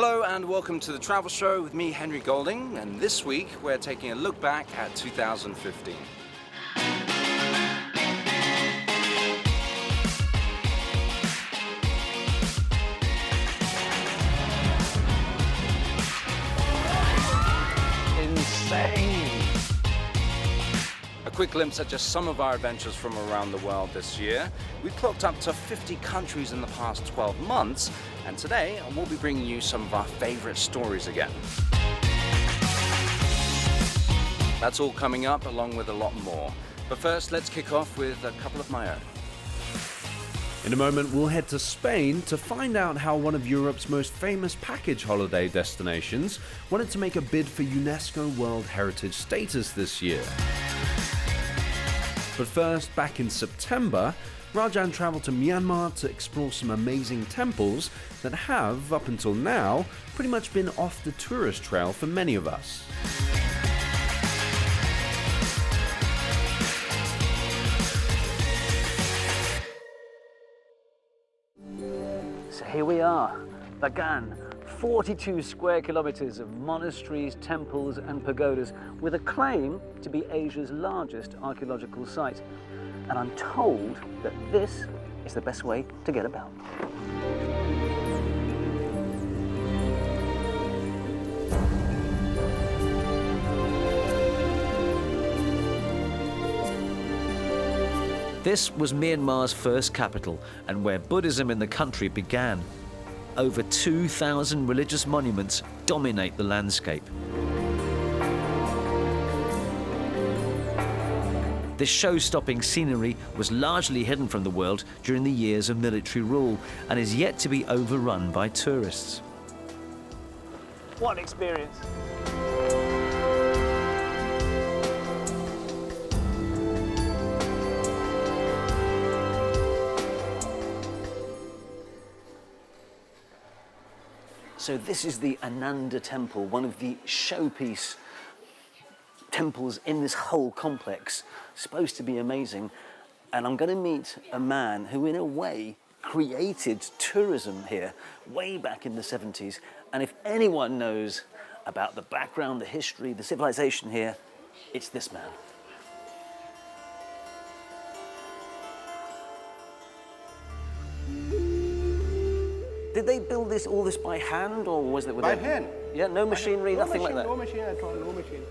Hello and welcome to the Travel Show with me, Henry Golding, and this week we're taking a look back at 2015. Insane! A quick glimpse at just some of our adventures from around the world this year. We clocked up to 50 countries in the past 12 months, and today we'll be bringing you some of our favorite stories again. That's all coming up, along with a lot more. But first, let's kick off with a couple of my own. In a moment, we'll head to Spain to find out how one of Europe's most famous package holiday destinations wanted to make a bid for UNESCO World Heritage status this year. But first, back in September, Rajan travelled to Myanmar to explore some amazing temples that have, up until now, pretty much been off the tourist trail for many of us. So here we are, Bagan, 42 square kilometres of monasteries, temples and pagodas with a claim to be Asia's largest archaeological site. And I'm told that this is the best way to get about. This was Myanmar's first capital and where Buddhism in the country began. Over 2,000 religious monuments dominate the landscape. This show-stopping scenery was largely hidden from the world during the years of military rule and is yet to be overrun by tourists. What an experience! So this is the Ananda Temple, one of the showpiece temples in this whole complex. Supposed to be amazing. And I'm going to meet a man who, in a way, created tourism here way back in the 70s. And if anyone knows about the background, the history, the civilization here, it's this man. Did they build all this by hand, or was it with by hand? Yeah, no machinery, nothing like that. No machine at all, no machine.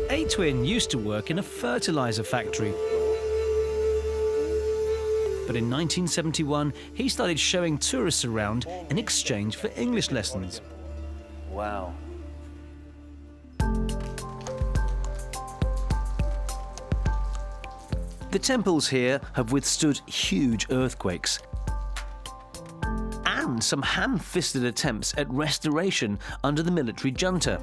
Atwin used to work in a fertilizer factory. But in 1971, he started showing tourists around in exchange for English lessons. Wow. The temples here have withstood huge earthquakes and some ham-fisted attempts at restoration under the military junta.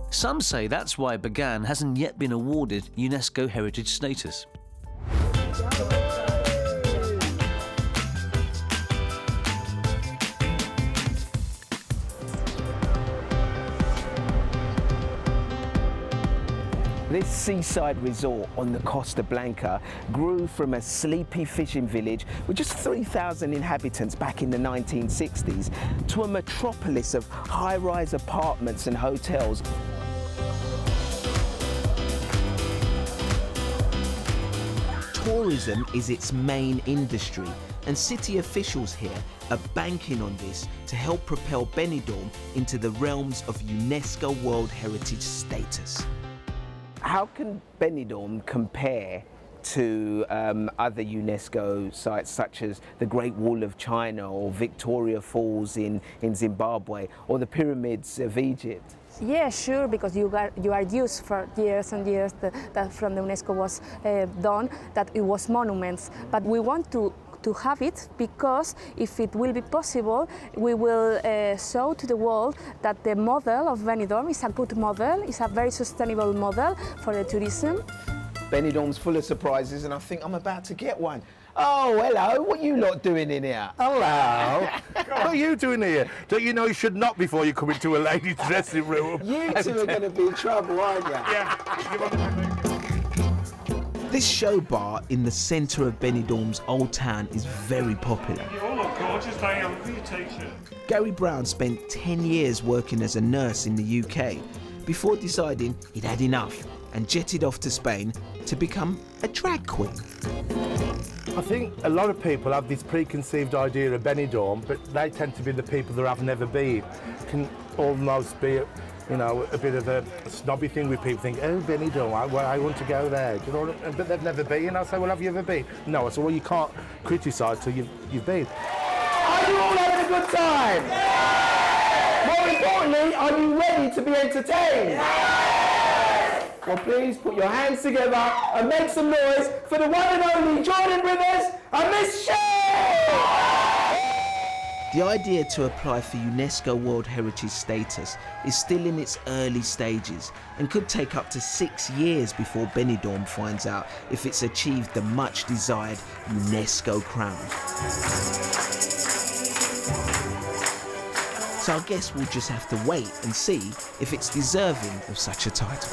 Some say that's why Bagan hasn't yet been awarded UNESCO heritage status. This seaside resort on the Costa Blanca grew from a sleepy fishing village with just 3,000 inhabitants back in the 1960s to a metropolis of high-rise apartments and hotels. Tourism is its main industry, and city officials here are banking on this to help propel Benidorm into the realms of UNESCO World Heritage status. How can Benidorm compare to other UNESCO sites such as the Great Wall of China or Victoria Falls in Zimbabwe or the pyramids of Egypt? Yeah, sure, because you are used for years and years that from the UNESCO was done, that it was monuments. But we want to have it because if it will be possible, we will show to the world that the model of Benidorm is a good model, is a very sustainable model for the tourism. Benidorm's full of surprises and I think I'm about to get one. Oh, hello, what are you lot doing in here? Hello. What are you doing here? Don't you know you should knock before you come into a ladies' dressing room? You two are going to be in trouble, aren't you? Yeah. This show bar in the centre of Benidorm's old town is very popular. Gary Brown spent 10 years working as a nurse in the UK before deciding he'd had enough and jetted off to Spain to become a drag queen. I think a lot of people have this preconceived idea of Benidorm, but they tend to be the people that have never been. It can almost be, a bit of a snobby thing with people think, oh, Benidorm, I want to go there. Do you know what I mean? But they've never been. I say, well, have you ever been? No. I say, well, you can't criticise till you've been. Are you all having a good time? Yeah! More importantly, are you ready to be entertained? Yeah! Well, please put your hands together and make some noise for the one and only Jordan Rivers and Miss Shea! The idea to apply for UNESCO World Heritage status is still in its early stages and could take up to 6 years before Benidorm finds out if it's achieved the much desired UNESCO crown. So I guess we'll just have to wait and see if it's deserving of such a title.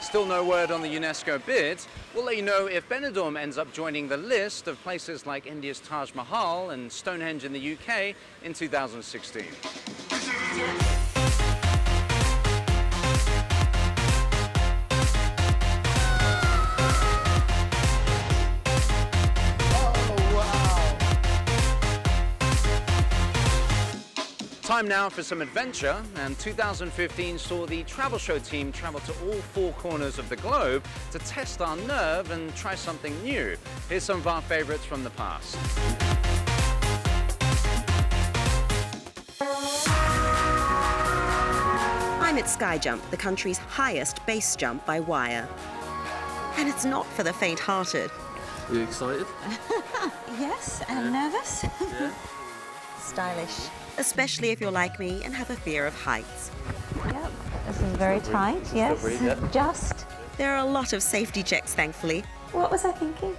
Still no word on the UNESCO bid. We'll let you know if Benidorm ends up joining the list of places like India's Taj Mahal and Stonehenge in the UK in 2016. Time now for some adventure, and 2015 saw the travel show team travel to all 4 corners of the globe to test our nerve and try something new. Here's some of our favourites from the past. I'm at Sky Jump, the country's highest base jump by wire. And it's not for the faint-hearted. Are you excited? Yes, and nervous. Yeah. Stylish. Especially if you're like me and have a fear of heights. Yep, this is very tight, yes. Just. There are a lot of safety checks, thankfully, What was I thinking?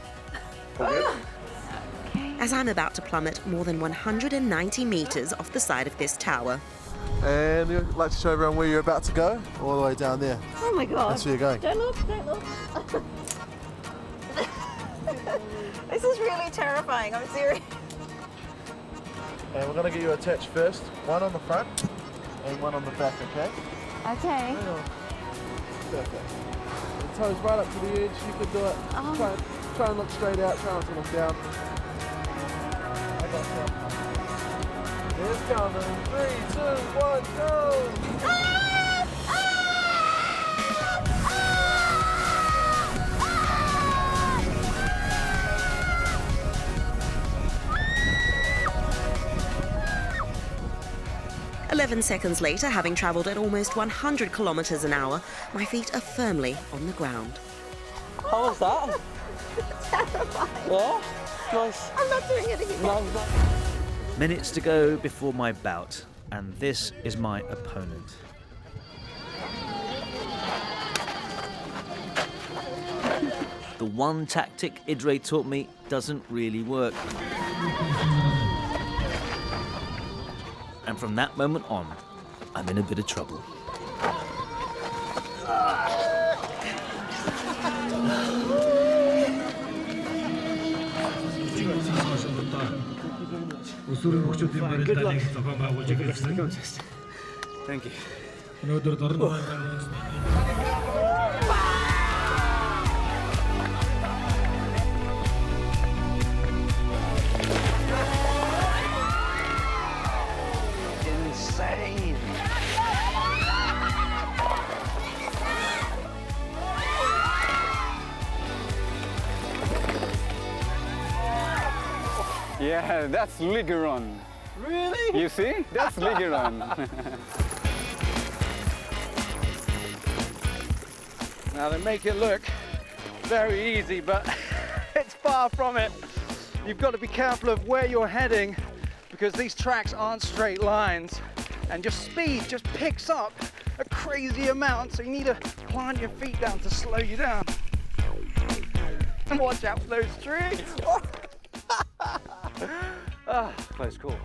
Okay. as I'm about to plummet more than 190 metres off the side of this tower. And I'd like to show everyone where you're about to go, all the way down there. Oh my God. That's where you're going. Don't look, don't look. This is really terrifying, I'm serious. And we're going to get you attached first. One on the front and one on the back, okay? Okay. Hang on. Perfect. And toes right up to the edge. You can do it. Oh. Try and look straight out. Try not to look down. I got you. Here's coming. 3, 2, 1, go! 11 seconds later, having travelled at almost 100 kilometres an hour, my feet are firmly on the ground. How was that? Terrifying. Yeah? Nice. I'm not doing it again. No. Minutes to go before my bout, and this is my opponent. The one tactic Idre taught me doesn't really work. And from that moment on, I'm in a bit of trouble. Good luck. Thank you. Insane. Yeah, that's Ligeron. Really? You see? That's Ligeron. Now they make it look very easy, but it's far from it. You've got to be careful of where you're heading because these tracks aren't straight lines and your speed just picks up a crazy amount, so you need to plant your feet down to slow you down. And watch out for those trees. Ah, close call.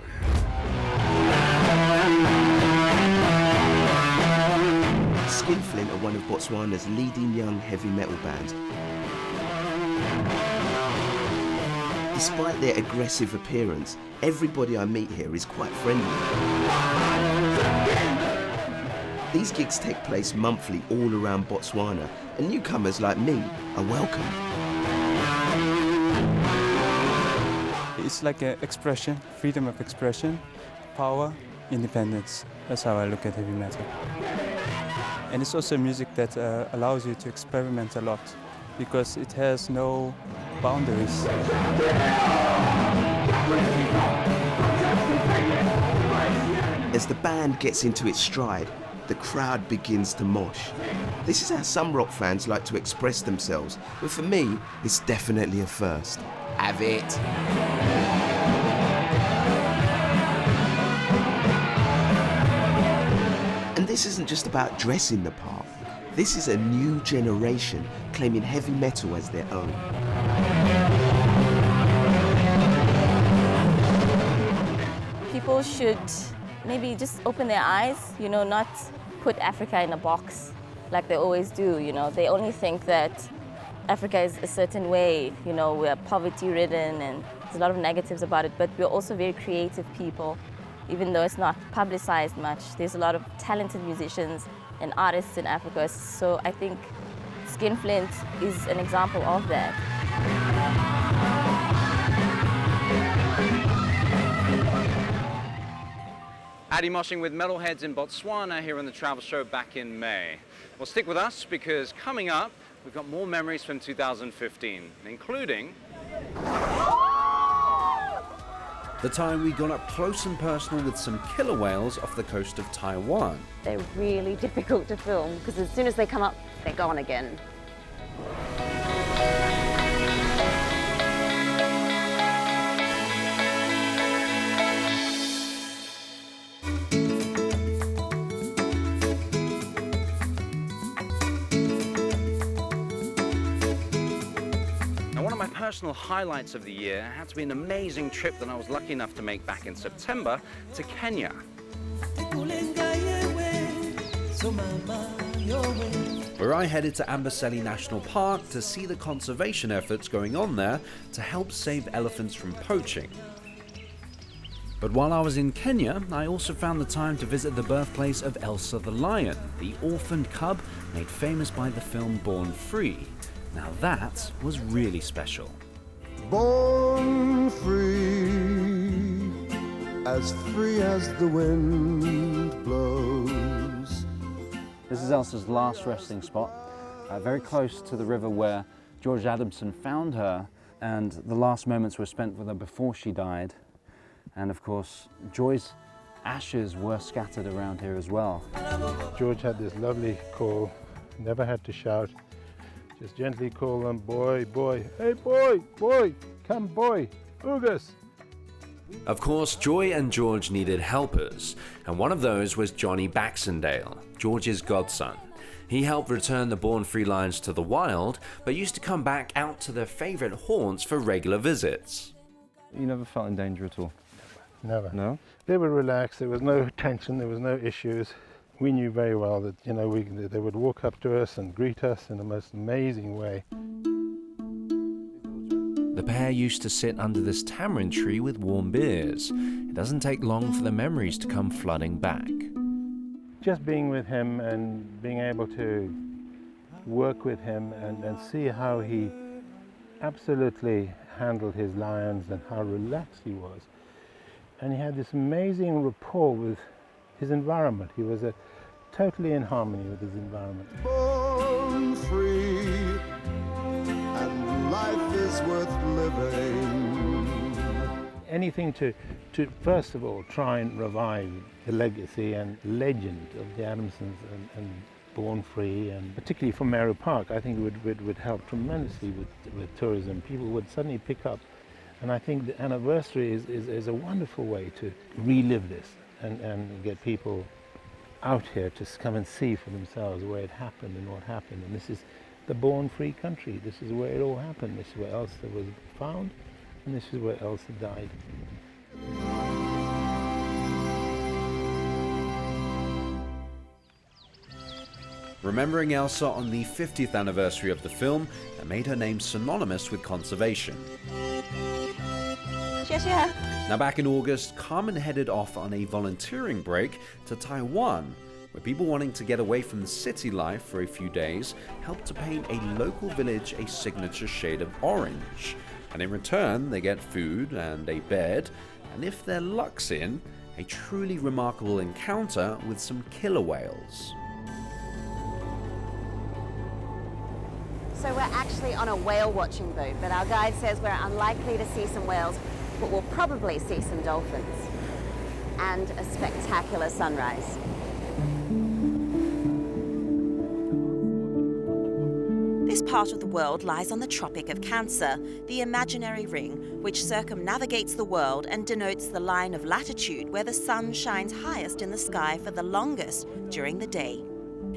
Skinflint are one of Botswana's leading young heavy metal bands. Despite their aggressive appearance, everybody I meet here is quite friendly. These gigs take place monthly all around Botswana, and newcomers like me are welcome. It's like an expression, freedom of expression, power, independence. That's how I look at heavy metal. And it's also music that allows you to experiment a lot because it has no boundaries. As the band gets into its stride, the crowd begins to mosh. This is how some rock fans like to express themselves, but for me, it's definitely a first. Have it. And this isn't just about dressing the part. This is a new generation claiming heavy metal as their own. People should maybe just open their eyes, you know, not put Africa in a box like they always do, you know. They only think that Africa is a certain way, you know, we're poverty-ridden and there's a lot of negatives about it, but we're also very creative people. Even though it's not publicized much, there's a lot of talented musicians and artists in Africa, so I think Skinflint is an example of that. Addy moshing with metalheads in Botswana here on the Travel Show back in May. Well, stick with us because coming up, we've got more memories from 2015, including the time we got up close and personal with some killer whales off the coast of Taiwan. They're really difficult to film because as soon as they come up, they're gone again. Personal highlights of the year had to be an amazing trip that I was lucky enough to make back in September to Kenya. Where I headed to Amboseli National Park to see the conservation efforts going on there to help save elephants from poaching. But while I was in Kenya, I also found the time to visit the birthplace of Elsa the lion, the orphaned cub made famous by the film Born Free. Now that was really special. Born free as the wind blows. This is Elsa's last resting spot, very close to the river where George Adamson found her, and the last moments were spent with her before she died. And of course, Joy's ashes were scattered around here as well. George had this lovely call, never had to shout. Just gently call them, boy, boy, hey boy, boy, come boy, Ugus. Of course, Joy and George needed helpers, and one of those was Johnny Baxendale, George's godson. He helped return the Born Free lions to the wild, but used to come back out to their favourite haunts for regular visits. You never felt in danger at all? Never. No? They were relaxed, there was no tension, there was no issues. We knew very well that, you know, they would walk up to us and greet us in the most amazing way. The pair used to sit under this tamarind tree with warm beers. It doesn't take long for the memories to come flooding back. Just being with him and being able to work with him and see how he absolutely handled his lions and how relaxed he was. And he had this amazing rapport with his environment. He was totally in harmony with his environment. Born free, and life is worth living. Anything to first of all try and revive the legacy and legend of the Adamsons and Born Free, and particularly for Meru Park, I think it would help tremendously with tourism. People would suddenly pick up, and I think the anniversary is a wonderful way to relive this. And get people out here to come and see for themselves where it happened and what happened. And this is the Born Free country. This is where it all happened. This is where Elsa was found, and this is where Elsa died. remembering Elsa on the 50th anniversary of the film that made her name synonymous with conservation. Now back in August, Carmen headed off on a volunteering break to Taiwan, where people wanting to get away from the city life for a few days helped to paint a local village a signature shade of orange. And in return, they get food and a bed, and if their luck's in, a truly remarkable encounter with some killer whales. So we're actually on a whale watching boat, but our guide says we're unlikely to see some whales, but we'll probably see some dolphins and a spectacular sunrise. This part of the world lies on the Tropic of Cancer, the imaginary ring, which circumnavigates the world and denotes the line of latitude where the sun shines highest in the sky for the longest during the day.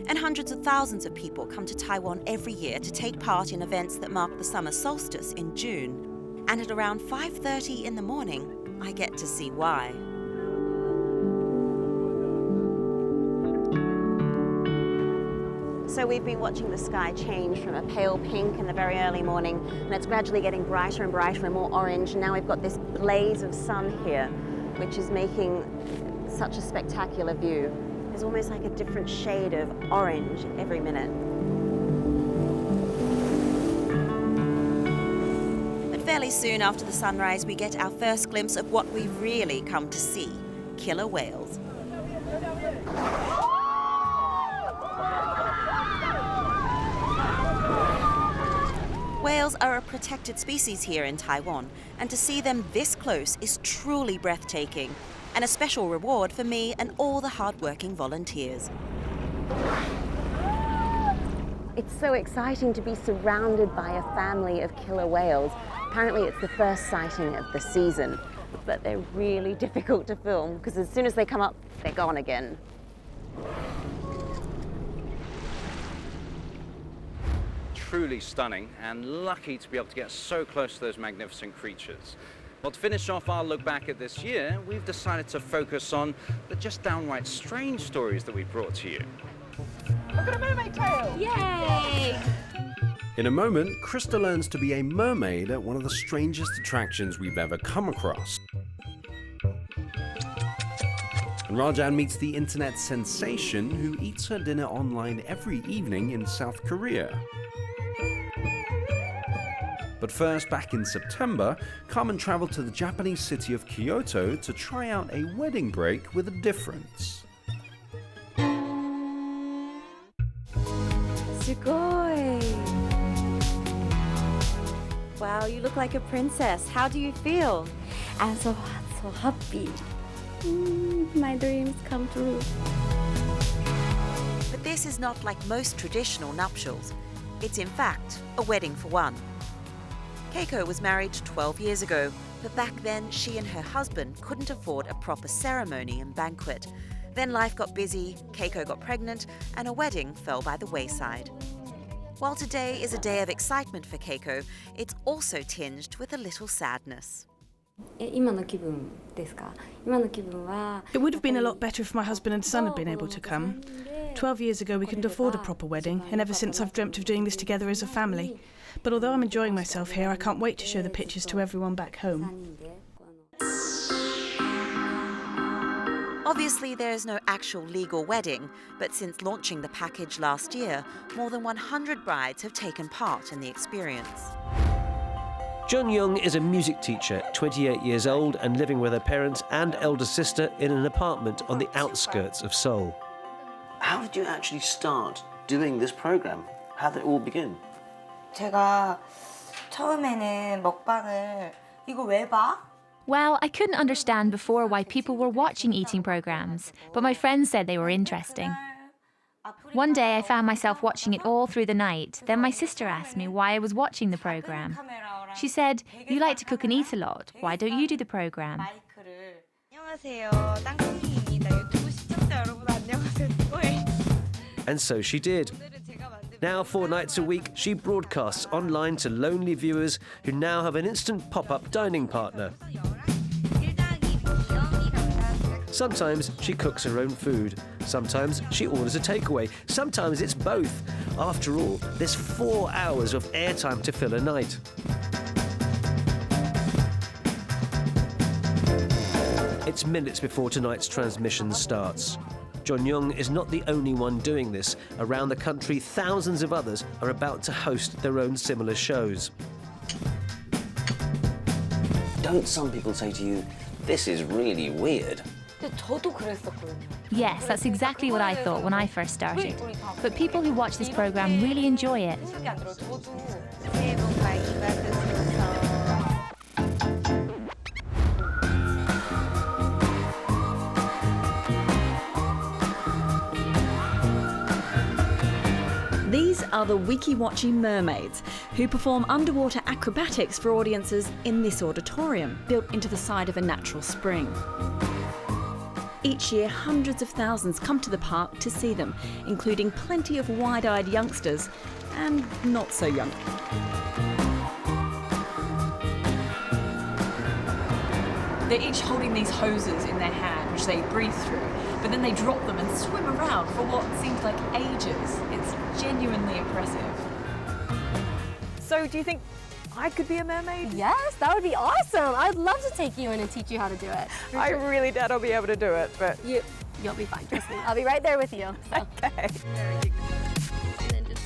And hundreds of thousands of people come to Taiwan every year to take part in events that mark the summer solstice in June. And at around 5:30 in the morning, I get to see why. So we've been watching the sky change from a pale pink in the very early morning, and it's gradually getting brighter and brighter and more orange. And now we've got this blaze of sun here, which is making such a spectacular view. There's almost like a different shade of orange every minute. But fairly soon after the sunrise, we get our first glimpse of what we've really come to see: killer whales. Whales are a protected species here in Taiwan, and to see them this close is truly breathtaking, and a special reward for me and all the hard-working volunteers. It's so exciting to be surrounded by a family of killer whales. Apparently it's the first sighting of the season, but they're really difficult to film because as soon as they come up, they're gone again. Truly stunning, and lucky to be able to get so close to those magnificent creatures. Well, to finish off our look back at this year, we've decided to focus on the just downright strange stories that we brought to you. Look at a mermaid tail! Yay! In a moment, Krista learns to be a mermaid at one of the strangest attractions we've ever come across. And Rajan meets the internet sensation who eats her dinner online every evening in South Korea. But first, back in September, Carmen traveled to the Japanese city of Kyoto to try out a wedding break with a difference. Wow, you look like a princess. How do you feel? I'm so happy. My dreams come true. But this is not like most traditional nuptials. It's in fact a wedding for one. Keiko was married 12 years ago, but back then she and her husband couldn't afford a proper ceremony and banquet. Then life got busy, Keiko got pregnant, and a wedding fell by the wayside. While today is a day of excitement for Keiko, it's also tinged with a little sadness. It would have been a lot better if my husband and son had been able to come. 12 years ago we couldn't afford a proper wedding, and ever since I've dreamt of doing this together as a family. But although I'm enjoying myself here, I can't wait to show the pictures to everyone back home. Obviously, there is no actual legal wedding, but since launching the package last year, more than 100 brides have taken part in the experience. Jun Young is a music teacher, 28 years old and living with her parents and elder sister in an apartment on the outskirts of Seoul. How did you actually start doing this program? How did it all begin? 제가 처음에는 먹방을 이거 왜 봐? Well, I couldn't understand before why people were watching eating programs, but my friends said they were interesting. One day I found myself watching it all through the night. Then my sister asked me why I was watching the program. She said, "You like to cook and eat a lot. Why don't you do the program?" 안녕하세요. 땅콩이입니다. 유튜브 시청자 여러분 안녕하세요. And so she did. Now, 4 nights a week, she broadcasts online to lonely viewers who now have an instant pop-up dining partner. Sometimes she cooks her own food. Sometimes she orders a takeaway. Sometimes it's both. After all, there's 4 hours of airtime to fill a night. It's minutes before tonight's transmission starts. John Young is not the only one doing this. Around the country, thousands of others are about to host their own similar shows. Don't some people say to you, this is really weird? 저도 그랬었거든요. Yes, that's exactly what I thought when I first started. But people who watch this program really enjoy it. 새해 복 많이 받으셔서. These are the Wikiwachi mermaids, who perform underwater acrobatics for audiences in this auditorium, built into the side of a natural spring. Each year, hundreds of thousands come to the park to see them, including plenty of wide-eyed youngsters and not so young. They're each holding these hoses in their hand, which they breathe through, but then they drop them and swim around for what seems like ages. It's genuinely impressive. So do you think I could be a mermaid? Yes, that would be awesome. I'd love to take you in and teach you how to do it. I really doubt I'll be able to do it, but... You'll be fine, trust me. I'll be right there with you. So. Okay.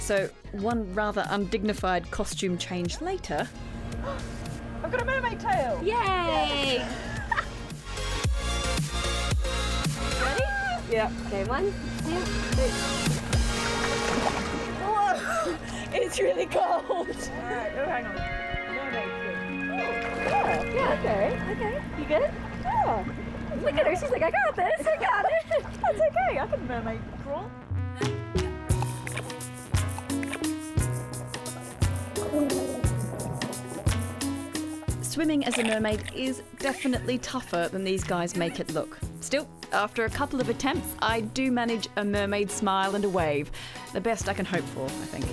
So, one rather undignified costume change later... I've got a mermaid tail! Yay! Ready? Yeah. Okay, 1, 2, 3. Whoa! It's really cold. Alright, oh, hang on. Yeah, okay. You good? Yeah. Look at her, she's like, I got this, I got it. That's okay, I can mermaid crawl. Swimming as a mermaid is definitely tougher than these guys make it look. Still, after a couple of attempts, I do manage a mermaid smile and a wave. The best I can hope for, I think.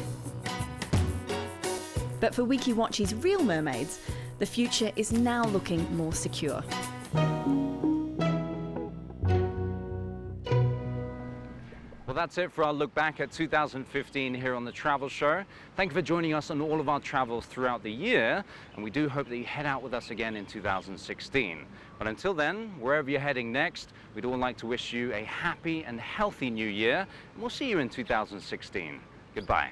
But for Wikiwachi's real mermaids, the future is now looking more secure. Well, that's it for our look back at 2015 here on The Travel Show. Thank you for joining us on all of our travels throughout the year, and we do hope that you head out with us again in 2016. But until then, wherever you're heading next, we'd all like to wish you a happy and healthy new year, and we'll see you in 2016. Goodbye.